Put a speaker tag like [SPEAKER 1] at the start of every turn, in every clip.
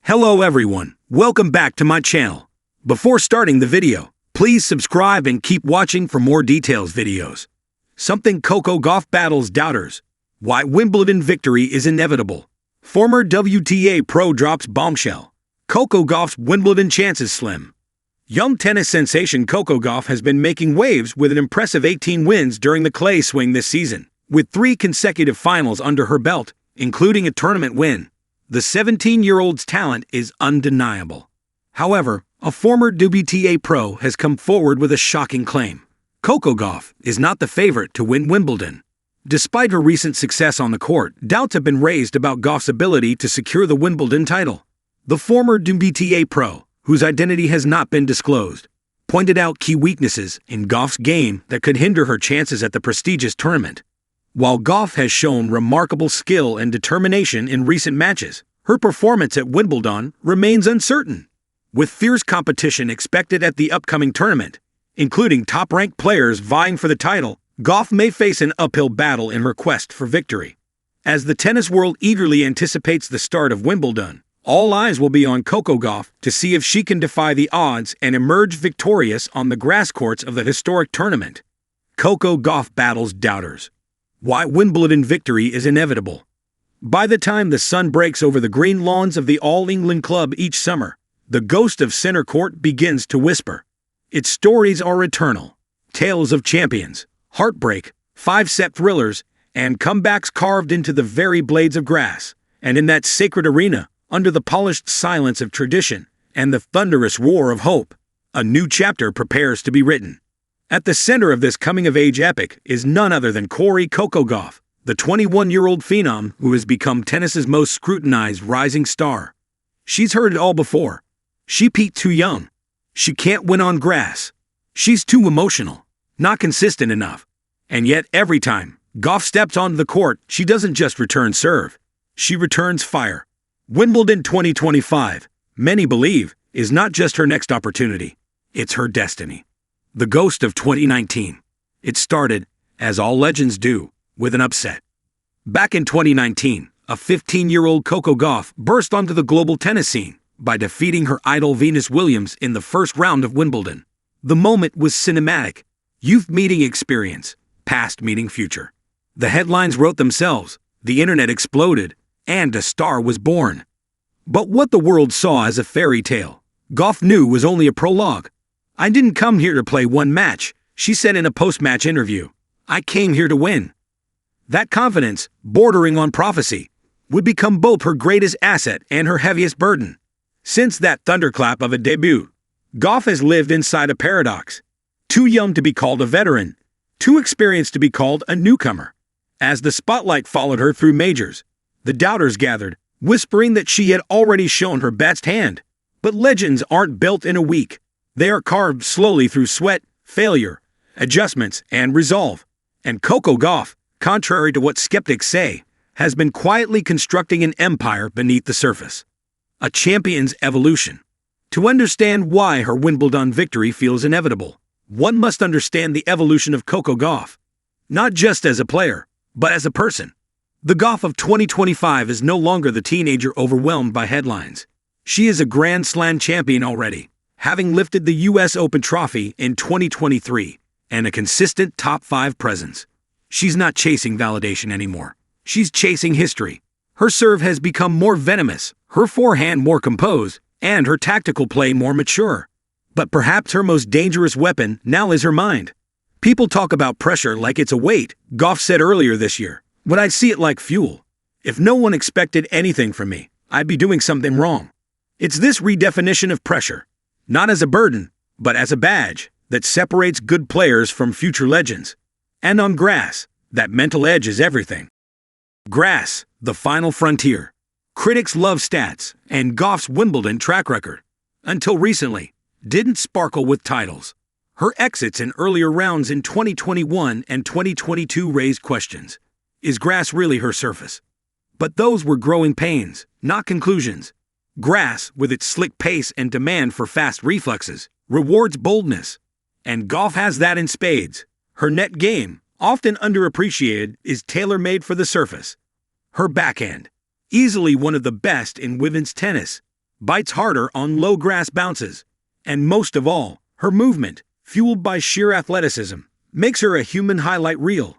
[SPEAKER 1] Hello everyone, welcome back to my channel. Before starting the video, please subscribe and keep watching for more details videos. Something Coco Gauff battles doubters. Why Wimbledon victory is inevitable. Former WTA pro drops bombshell. Coco Gauff's Wimbledon chances slim. Young tennis sensation Coco Gauff has been making waves with an impressive 18 wins during the clay swing this season, with 3 consecutive finals under her belt, including a tournament win. The 17-year-old's talent is undeniable. However, a former WTA pro has come forward with a shocking claim. Coco Gauff is not the favorite to win Wimbledon. Despite her recent success on the court, doubts have been raised about Gauff's ability to secure the Wimbledon title. The former WTA pro, whose identity has not been disclosed, pointed out key weaknesses in Gauff's game that could hinder her chances at the prestigious tournament. While Gauff has shown remarkable skill and determination in recent matches, her performance at Wimbledon remains uncertain. With fierce competition expected at the upcoming tournament, including top-ranked players vying for the title, Gauff may face an uphill battle in her quest for victory. As the tennis world eagerly anticipates the start of Wimbledon, all eyes will be on Coco Gauff to see if she can defy the odds and emerge victorious on the grass courts of the historic tournament. Coco Gauff battles doubters. Why Wimbledon victory is inevitable. By the time the sun breaks over the green lawns of the All England Club each summer, the ghost of center court begins to whisper. Its stories are eternal. Tales of champions, heartbreak, 5-set thrillers, and comebacks carved into the very blades of grass. And in that sacred arena, under the polished silence of tradition and the thunderous roar of hope, a new chapter prepares to be written. At the center of this coming-of-age epic is none other than Coco Gauff, the 21-year-old phenom who has become tennis's most scrutinized rising star. She's heard it all before. She peaked too young. She can't win on grass. She's too emotional, not consistent enough. And yet every time Gauff steps onto the court, she doesn't just return serve. She returns fire. Wimbledon 2025, many believe, is not just her next opportunity. It's her destiny. The ghost of 2019. It started, as all legends do, with an upset. Back in 2019, a 15-year-old Coco Gauff burst onto the global tennis scene by defeating her idol Venus Williams in the first round of Wimbledon. The moment was cinematic. Youth meeting experience, past meeting future. The headlines wrote themselves, the internet exploded, and a star was born. But what the world saw as a fairy tale, Gauff knew was only a prologue. "I didn't come here to play one match," she said in a post-match interview. "I came here to win." That confidence, bordering on prophecy, would become both her greatest asset and her heaviest burden. Since that thunderclap of a debut, Gauff has lived inside a paradox. Too young to be called a veteran, too experienced to be called a newcomer. As the spotlight followed her through majors, the doubters gathered, whispering that she had already shown her best hand. But legends aren't built in a week. They are carved slowly through sweat, failure, adjustments, and resolve. And Coco Gauff, contrary to what skeptics say, has been quietly constructing an empire beneath the surface. A champion's evolution. To understand why her Wimbledon victory feels inevitable, one must understand the evolution of Coco Gauff. Not just as a player, but as a person. The Gauff of 2025 is no longer the teenager overwhelmed by headlines. She is a Grand Slam champion already, having lifted the US Open trophy in 2023 and a consistent top 5 presence. She's not chasing validation anymore. She's chasing history. Her serve has become more venomous, her forehand more composed, and her tactical play more mature. But perhaps her most dangerous weapon now is her mind. People talk about pressure like it's a weight, Gauff said earlier this year, but I see it like fuel. If no one expected anything from me, I'd be doing something wrong. It's this redefinition of pressure, not as a burden, but as a badge, that separates good players from future legends. And on grass, that mental edge is everything. Grass, the final frontier. Critics love stats, and Gauff's Wimbledon track record, until recently, didn't sparkle with titles. Her exits in earlier rounds in 2021 and 2022 raised questions. Is grass really her surface? But those were growing pains, not conclusions. Grass, with its slick pace and demand for fast reflexes, rewards boldness. And Gauff has that in spades. Her net game, often underappreciated, is tailor-made for the surface. Her backhand, easily one of the best in women's tennis, bites harder on low grass bounces. And most of all, her movement, fueled by sheer athleticism, makes her a human highlight reel.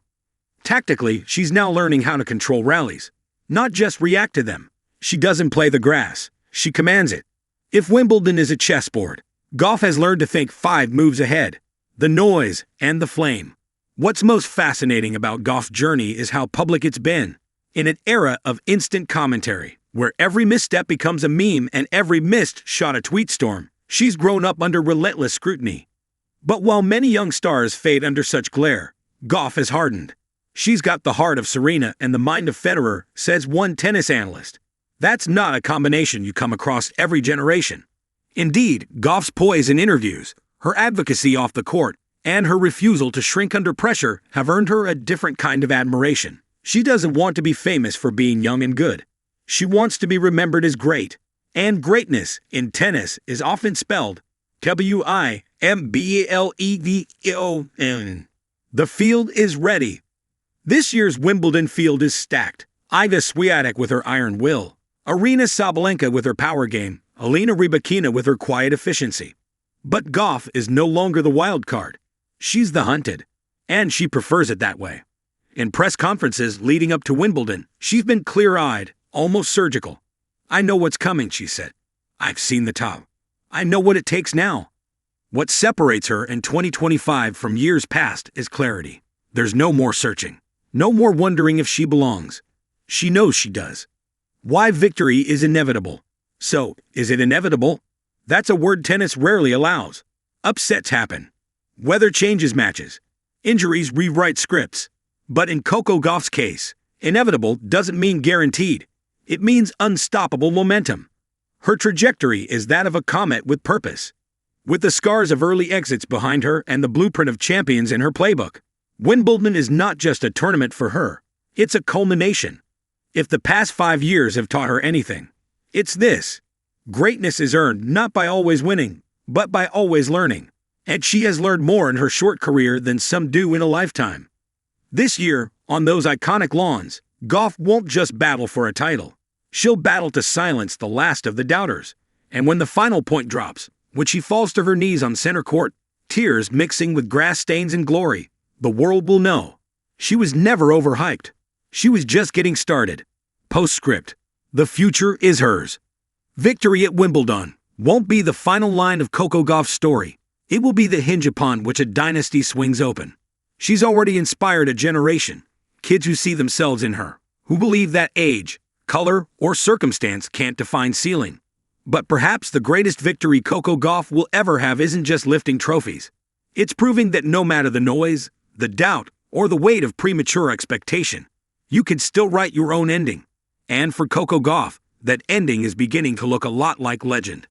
[SPEAKER 1] Tactically, she's now learning how to control rallies, not just react to them. She doesn't play the grass, she commands it. If Wimbledon is a chessboard, Gauff has learned to think 5 moves ahead. The noise and the flame. What's most fascinating about Gauff's journey is how public it's been. In an era of instant commentary, where every misstep becomes a meme and every missed shot a tweet storm, she's grown up under relentless scrutiny. But while many young stars fade under such glare, Gauff has hardened. She's got the heart of Serena and the mind of Federer, says one tennis analyst. That's not a combination you come across every generation. Indeed, Gauff's poise in interviews, her advocacy off the court, and her refusal to shrink under pressure have earned her a different kind of admiration. She doesn't want to be famous for being young and good. She wants to be remembered as great. And greatness in tennis is often spelled Wimbledon. The field is ready. This year's Wimbledon field is stacked. Iga Swiatek with her iron will, Aryna Sabalenka with her power game, Elena Rybakina with her quiet efficiency. But Gauff is no longer the wild card. She's the hunted, and she prefers it that way. In press conferences leading up to Wimbledon, she's been clear-eyed, almost surgical. "I know what's coming," she said. "I've seen the top. I know what it takes now." What separates her in 2025 from years past is clarity. There's no more searching. No more wondering if she belongs. She knows she does. Why victory is inevitable. So, is it inevitable? That's a word tennis rarely allows. Upsets happen. Weather changes matches. Injuries rewrite scripts. But in Coco Gauff's case, inevitable doesn't mean guaranteed. It means unstoppable momentum. Her trajectory is that of a comet with purpose. With the scars of early exits behind her and the blueprint of champions in her playbook, Wimbledon is not just a tournament for her. It's a culmination. If the past 5 years have taught her anything, it's this. Greatness is earned not by always winning, but by always learning. And she has learned more in her short career than some do in a lifetime. This year, on those iconic lawns, Gauff won't just battle for a title. She'll battle to silence the last of the doubters. And when the final point drops, when she falls to her knees on center court, tears mixing with grass stains and glory, the world will know. She was never overhyped. She was just getting started. Postscript. The future is hers. Victory at Wimbledon won't be the final line of Coco Gauff's story. It will be the hinge upon which a dynasty swings open. She's already inspired a generation. Kids who see themselves in her, who believe that age, color, or circumstance can't define ceiling. But perhaps the greatest victory Coco Gauff will ever have isn't just lifting trophies. It's proving that no matter the noise, the doubt, or the weight of premature expectation, you can still write your own ending. And for Coco Gauff, that ending is beginning to look a lot like legend.